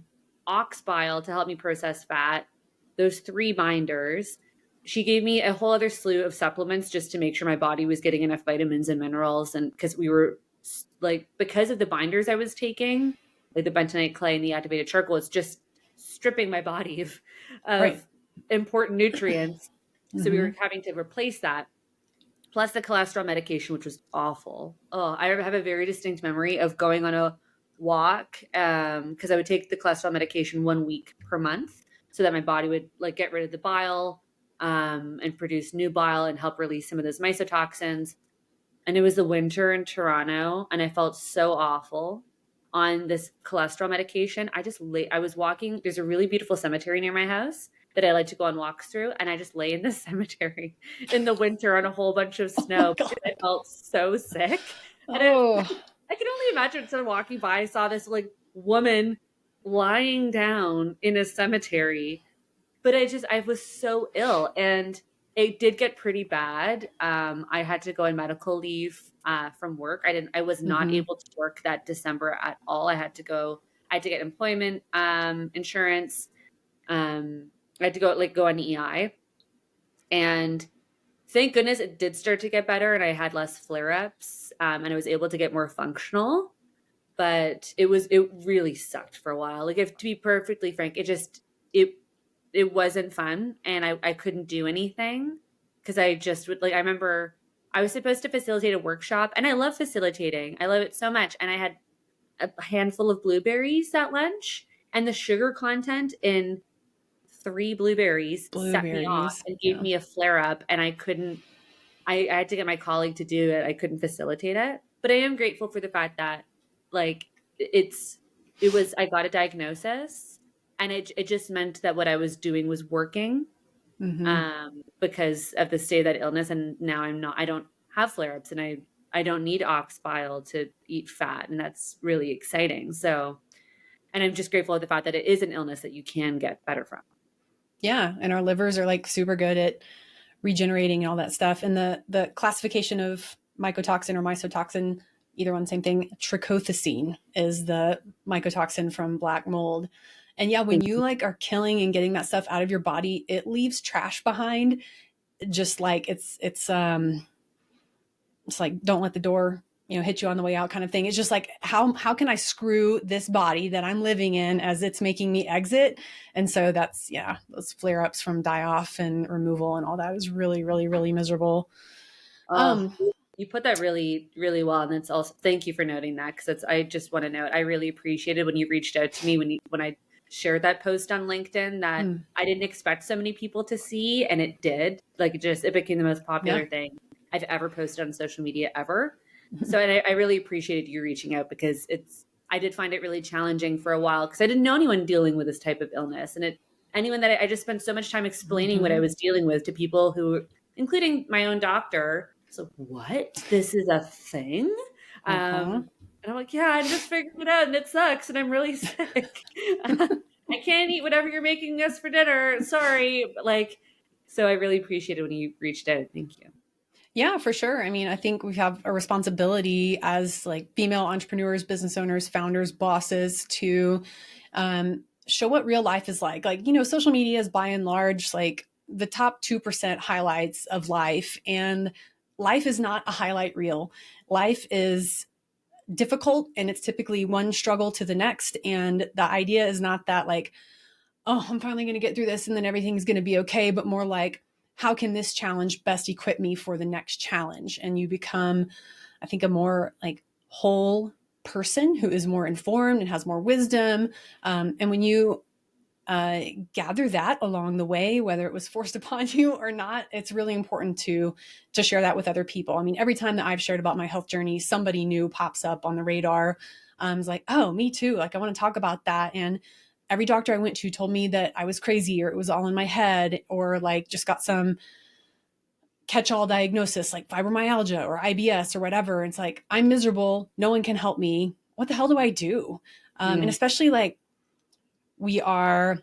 ox bile to help me process fat. Those 3 binders. She gave me a whole other slew of supplements just to make sure my body was getting enough vitamins and minerals, and because we were like because of the binders I was taking, like the bentonite clay and the activated charcoal, it's just stripping my body Right. of important nutrients. So we Mm-hmm. were having to replace that, plus the cholesterol medication, which was awful. Oh, I have a very distinct memory of going on a walk, because I would take the cholesterol medication 1 week per month so that my body would like get rid of the bile, and produce new bile and help release some of those mycotoxins. And it was the winter in Toronto, and I felt so awful on this cholesterol medication. I was walking. There's a really beautiful cemetery near my house that I like to go on walks through, and I just lay in the cemetery in the winter on a whole bunch of Oh my snow God. because I felt so sick. And Oh, I can only imagine someone walking by, I saw this like woman lying down in a cemetery, but I was so ill, and it did get pretty bad. I had to go on medical leave, from work. I was not mm-hmm. able to work that December at all. I had to get employment, insurance. I had to go on EI, and thank goodness it did start to get better, and I had less flare ups, and I was able to get more functional. But it really sucked for a while. Like, if to be perfectly frank, it it wasn't fun, and I couldn't do anything because I just would like I remember I was supposed to facilitate a workshop, and I love facilitating. I love it so much, and I had a handful of blueberries at lunch, and the sugar content in 3 blueberries set me off Blueberries. and gave Yeah. me a flare up, and I had to get my colleague to do it. I couldn't facilitate it. But I am grateful for the fact that like it's it was I got a diagnosis, and it just meant that what I was doing was working, Mm-hmm. because of the state of that illness, and now I don't have flare-ups, and I don't need ox bile to eat fat, and that's really exciting. So, and I'm just grateful for the fact that it is an illness that you can get better from. Yeah. And our livers are like super good at regenerating and all that stuff. And the classification of mycotoxin or mycotoxin, either one, same thing. Trichothecene is the mycotoxin from black mold. And yeah, when you like are killing and getting that stuff out of your body, it leaves trash behind. Just like it's like don't let the door hit you on the way out kind of thing. It's just like how can I screw this body that I'm living in as it's making me exit. And so that's, yeah, those flare ups from die off and removal and all that is really really really miserable. Oh, um you put that really, really well, and it's also thank you for noting that, because it's I just want to note I really appreciated when you reached out to me when I shared that post on LinkedIn that mm, I didn't expect so many people to see, and it did. Like, it became the most yeah. popular thing I've ever posted on social media ever. So, and I really appreciated you reaching out, because I did find it really challenging for a while because I didn't know anyone dealing with this type of illness, and anyone that I just spent so much time explaining what I Mm-hmm. was dealing with to people who, including my own doctor. So, what? This is a thing? Uh-huh. And I'm like, yeah, I'm just figuring it out, and it sucks, and I'm really sick. I can't eat whatever you're making us for dinner. Sorry. But so I really appreciated when you reached out. Thank you. Yeah, for sure. I mean, I think we have a responsibility as like female entrepreneurs, business owners, founders, bosses to show what real life is like. Like, social media is by and large like the top 2% highlights of life. And life is not a highlight reel. Life is difficult and it's typically one struggle to the next. And the idea is not that like, oh, I'm finally going to get through this and then everything's going to be okay, but more like, how can this challenge best equip me for the next challenge? And you become, I think, a more like whole person who is more informed and has more wisdom. And when you gather that along the way, whether it was forced upon you or not, it's really important to share that with other people. I mean, every time that I've shared about my health journey, somebody new pops up on the radar. It's like, oh, me too. Like, I want to talk about that. And every doctor I went to told me that I was crazy or it was all in my head or like just got some catch-all diagnosis like fibromyalgia or IBS or whatever. It's like, I'm miserable. No one can help me. What the hell do I do? And especially like we are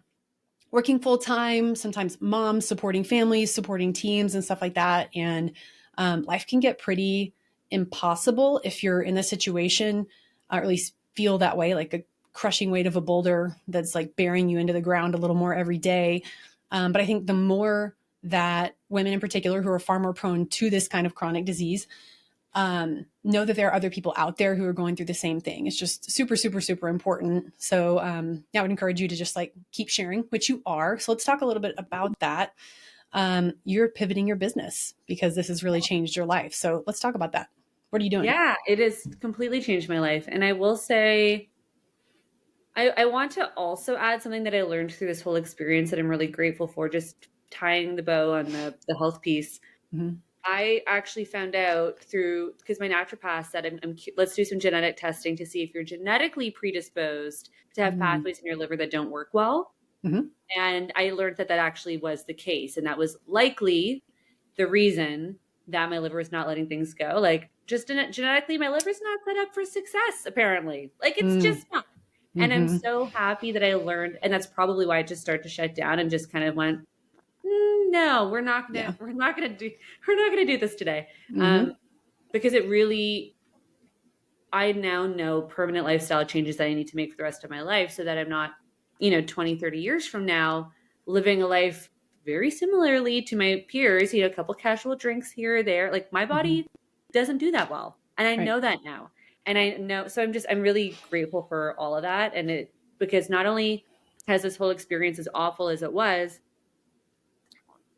working full time, sometimes moms supporting families, supporting teams and stuff like that. And life can get pretty impossible if you're in this situation, or at least feel that way, like a crushing weight of a boulder that's like bearing you into the ground a little more every day. But I think the more that women in particular who are far more prone to this kind of chronic disease know that there are other people out there who are going through the same thing. It's just super, super, super important. So I would encourage you to just like keep sharing, which you are. So let's talk a little bit about that. You're pivoting your business because this has really changed your life. So let's talk about that. What are you doing? Yeah, it has completely changed my life. And I will say, I want to also add something that I learned through this whole experience that I'm really grateful for, just tying the bow on the health piece. Mm-hmm. I actually found out through, because my naturopath said, let's do some genetic testing to see if you're genetically predisposed to have pathways in your liver that don't work well. Mm-hmm. And I learned that actually was the case. And that was likely the reason that my liver is not letting things go. Like just genetically, my liver's not set up for success, apparently. Like it's just not. And I'm so happy that I learned, and that's probably why I just started to shut down and just kind of went, no, we're not gonna do this today. Because it really, I now know permanent lifestyle changes that I need to make for the rest of my life so that I'm not, 20, 30 years from now living a life very similarly to my peers, a couple casual drinks here or there. Like my body doesn't do that well. And I know that now. And I know, so I'm really grateful for all of that. And because not only has this whole experience, as awful as it was,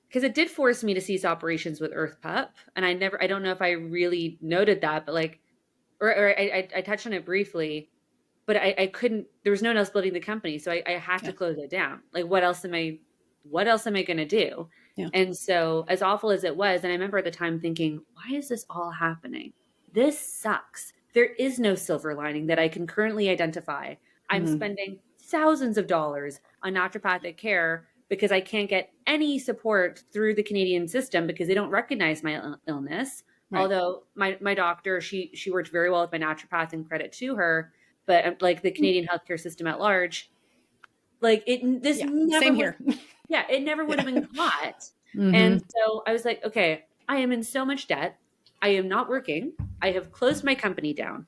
because it did force me to cease operations with Earthpup. And I don't know if I really noted that, but like, or I touched on it briefly, but I couldn't, there was no one else building the company. So I had to close it down. Like, what else am I going to do? Yeah. And so as awful as it was, and I remember at the time thinking, why is this all happening? This sucks. There is no silver lining that I can currently identify. I'm spending thousands of dollars on naturopathic care because I can't get any support through the Canadian system because they don't recognize my illness. Right. Although my doctor, she worked very well with my naturopath, and credit to her, but like the Canadian healthcare system at large, like it never would have been caught. And so I was like, okay, I am in so much debt. I am not working. I have closed my company down.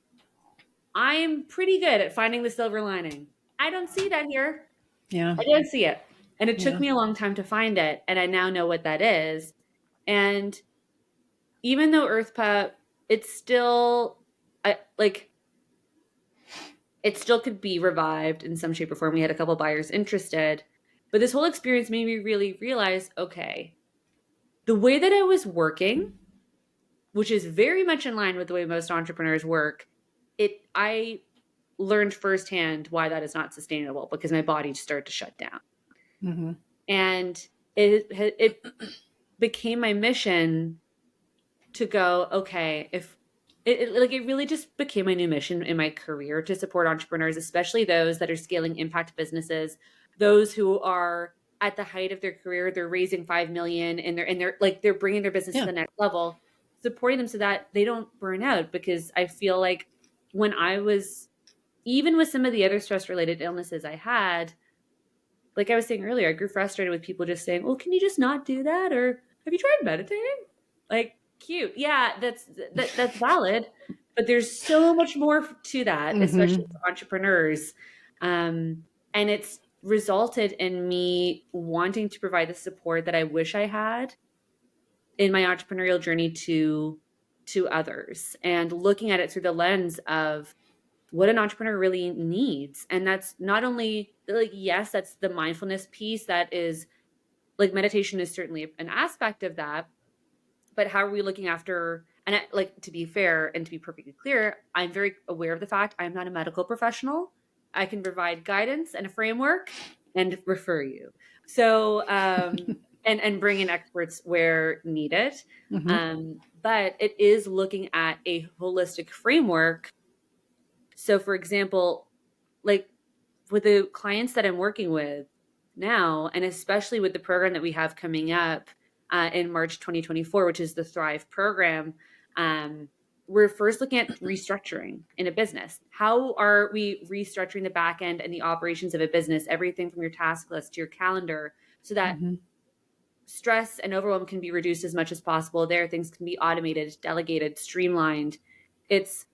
I am pretty good at finding the silver lining. I don't see that here. Yeah. I don't see it. And it took me a long time to find it. And I now know what that is. And even though Earthpup, it still could be revived in some shape or form. We had a couple buyers interested. But this whole experience made me really realize, okay, the way that I was working, which is very much in line with the way most entrepreneurs work, I learned firsthand why that is not sustainable because my body just started to shut down. And it became my mission to go, okay, if it really just became my new mission in my career to support entrepreneurs, especially those that are scaling impact businesses, those who are at the height of their career, they're raising 5 million and they're bringing their business to the next level, supporting them so that they don't burn out. Because I feel like when I was, even with some of the other stress related illnesses I had, like I was saying earlier, I grew frustrated with people just saying, well, can you just not do that? Or have you tried meditating? Like, cute. Yeah, that's valid. But there's so much more to that, especially for entrepreneurs. And it's resulted in me wanting to provide the support that I wish I had in my entrepreneurial journey to others, and looking at it through the lens of what an entrepreneur really needs. And that's not only like, yes, that's the mindfulness piece. That is like, meditation is certainly an aspect of that, but how are we looking after, and to be fair and to be perfectly clear, I'm very aware of the fact I'm not a medical professional. I can provide guidance and a framework and refer you. So, and bring in experts where needed. But it is looking at a holistic framework. So for example, like with the clients that I'm working with now, and especially with the program that we have coming up, in March 2024, which is the Thrive program. We're first looking at restructuring in a business. How are we restructuring the back end and the operations of a business, everything from your task list to your calendar, so that stress and overwhelm can be reduced as much as possible there. Things can be automated, delegated, streamlined. It's,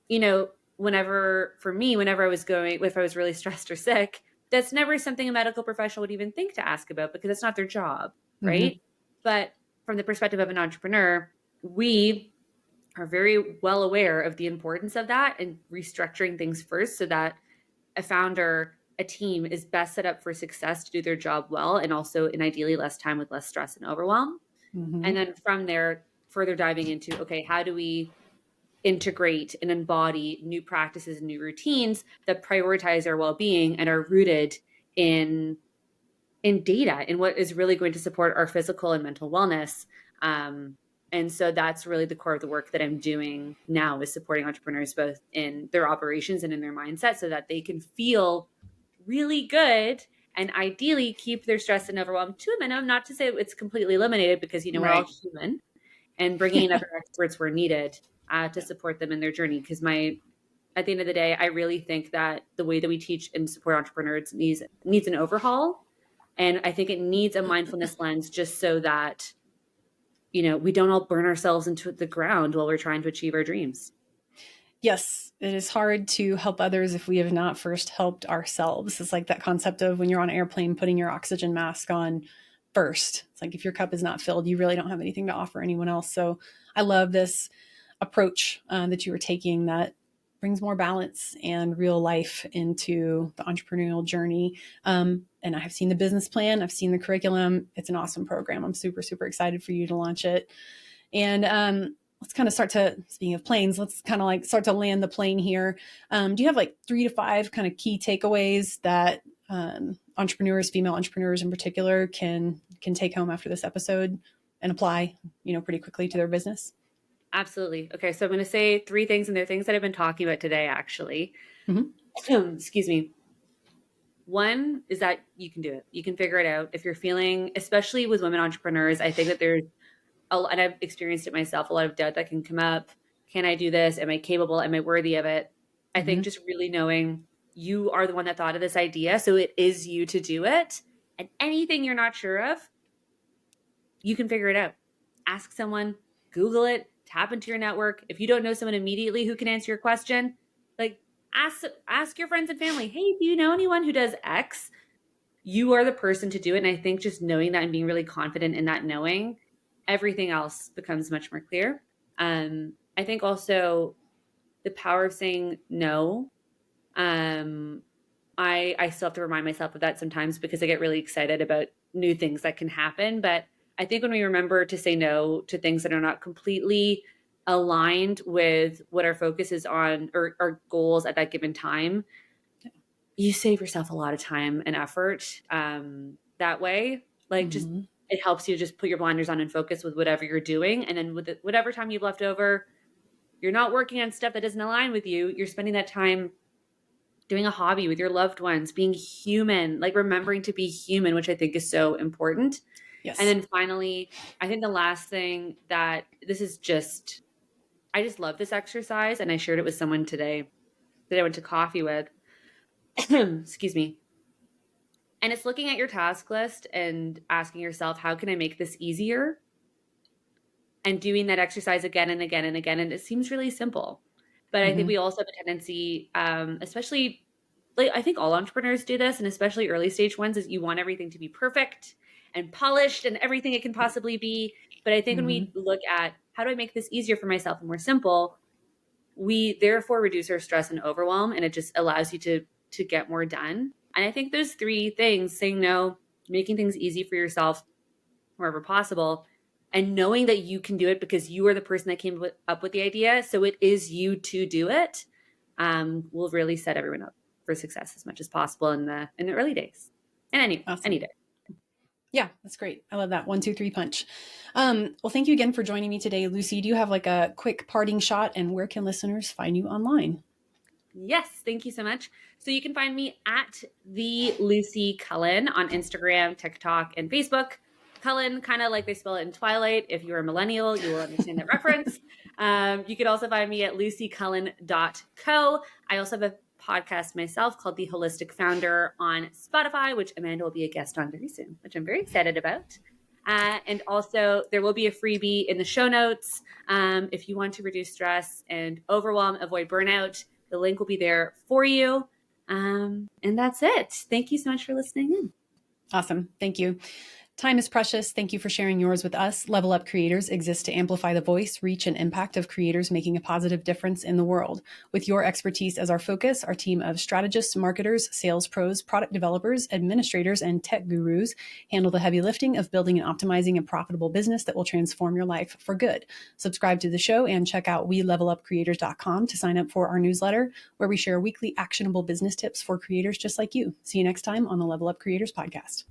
whenever I was if I was really stressed or sick, that's never something a medical professional would even think to ask about because it's not their job, right? But from the perspective of an entrepreneur, we are very well aware of the importance of that and restructuring things first so that a founder, a team is best set up for success to do their job well and also in ideally less time with less stress and overwhelm. And then from there, further diving into, okay, how do we integrate and embody new practices and new routines that prioritize our well-being and are rooted in data, in what is really going to support our physical and mental wellness. And so that's really the core of the work that I'm doing now, is supporting entrepreneurs both in their operations and in their mindset so that they can feel really good and ideally keep their stress and overwhelm to a minimum. Not to say it's completely eliminated because, we're all human, and bringing in other experts where needed to support them in their journey. Because at the end of the day, I really think that the way that we teach and support entrepreneurs needs an overhaul. And I think it needs a mindfulness lens just so that, we don't all burn ourselves into the ground while we're trying to achieve our dreams. Yes, it is hard to help others if we have not first helped ourselves. It's like that concept of when you're on an airplane, putting your oxygen mask on first. It's like if your cup is not filled, you really don't have anything to offer anyone else. So I love this approach that you were taking that brings more balance and real life into the entrepreneurial journey. And I have seen the business plan. I've seen the curriculum. It's an awesome program. I'm super, super excited for you to launch it. And let's kind of speaking of planes, let's kind of like start to land the plane here. Do you have like 3 to 5 kind of key takeaways that entrepreneurs, female entrepreneurs in particular, can take home after this episode and apply, pretty quickly to their business? Absolutely. Okay. So I'm going to say 3 things, and they're things that I've been talking about today, actually. Excuse me. One is that you can do it. You can figure it out. If you're feeling, especially with women entrepreneurs, I think that there's, and I've experienced it myself, a lot of doubt that can come up. Can I do this? Am I capable? Am I worthy of it? I think just really knowing you are the one that thought of this idea, so it is you to do it. And anything you're not sure of, you can figure it out. Ask someone, Google it, tap into your network. If you don't know someone immediately who can answer your question, like ask your friends and family, hey, do you know anyone who does X? You are the person to do it. And I think just knowing that and being really confident in that knowing, everything else becomes much more clear. I think also the power of saying no. I still have to remind myself of that sometimes because I get really excited about new things that can happen. But I think when we remember to say no to things that are not completely aligned with what our focus is on or our goals at that given time, you save yourself a lot of time and effort that way. Like just it helps you just put your blinders on and focus with whatever you're doing. And then with whatever time you've left over, you're not working on stuff that doesn't align with you. You're spending that time doing a hobby with your loved ones, being human, like remembering to be human, which I think is so important. Yes. And then finally, I think the last thing that I just love this exercise, and I shared it with someone today that I went to coffee with. Excuse me. And it's looking at your task list and asking yourself, how can I make this easier? And doing that exercise again and again and again. And it seems really simple. But I think we also have a tendency, especially, like I think all entrepreneurs do this, and especially early stage ones, is you want everything to be perfect and polished and everything it can possibly be. But I think when we look at how do I make this easier for myself and more simple, we therefore reduce our stress and overwhelm, and it just allows you to get more done. And I think those 3 things, saying no, making things easy for yourself wherever possible, and knowing that you can do it because you are the person that came up with the idea, so it is you to do it, will really set everyone up for success as much as possible in the early days and any day. Yeah, that's great. I love that 1, 2, 3 punch. Well, thank you again for joining me today, Lucy. Do you have like a quick parting shot, and where can listeners find you online? Yes, thank you so much. So you can find me at the Lucy Cullen on Instagram, TikTok, and Facebook. Cullen, kind of like they spell it in Twilight. If you're a millennial, you will understand that reference. You can also find me at lucycullen.co. I also have a podcast myself called The Holistic Founder on Spotify, which Amanda will be a guest on very soon, which I'm very excited about. And also there will be a freebie in the show notes. If you want to reduce stress and overwhelm, avoid burnout, the link will be there for you. And that's it. Thank you so much for listening in. Awesome. Thank you. Time is precious. Thank you for sharing yours with us. Level Up Creators exists to amplify the voice, reach, and impact of creators making a positive difference in the world. With your expertise as our focus, our team of strategists, marketers, sales pros, product developers, administrators, and tech gurus handle the heavy lifting of building and optimizing a profitable business that will transform your life for good. Subscribe to the show and check out WeLevelUpCreators.com to sign up for our newsletter, where we share weekly actionable business tips for creators just like you. See you next time on the Level Up Creators podcast.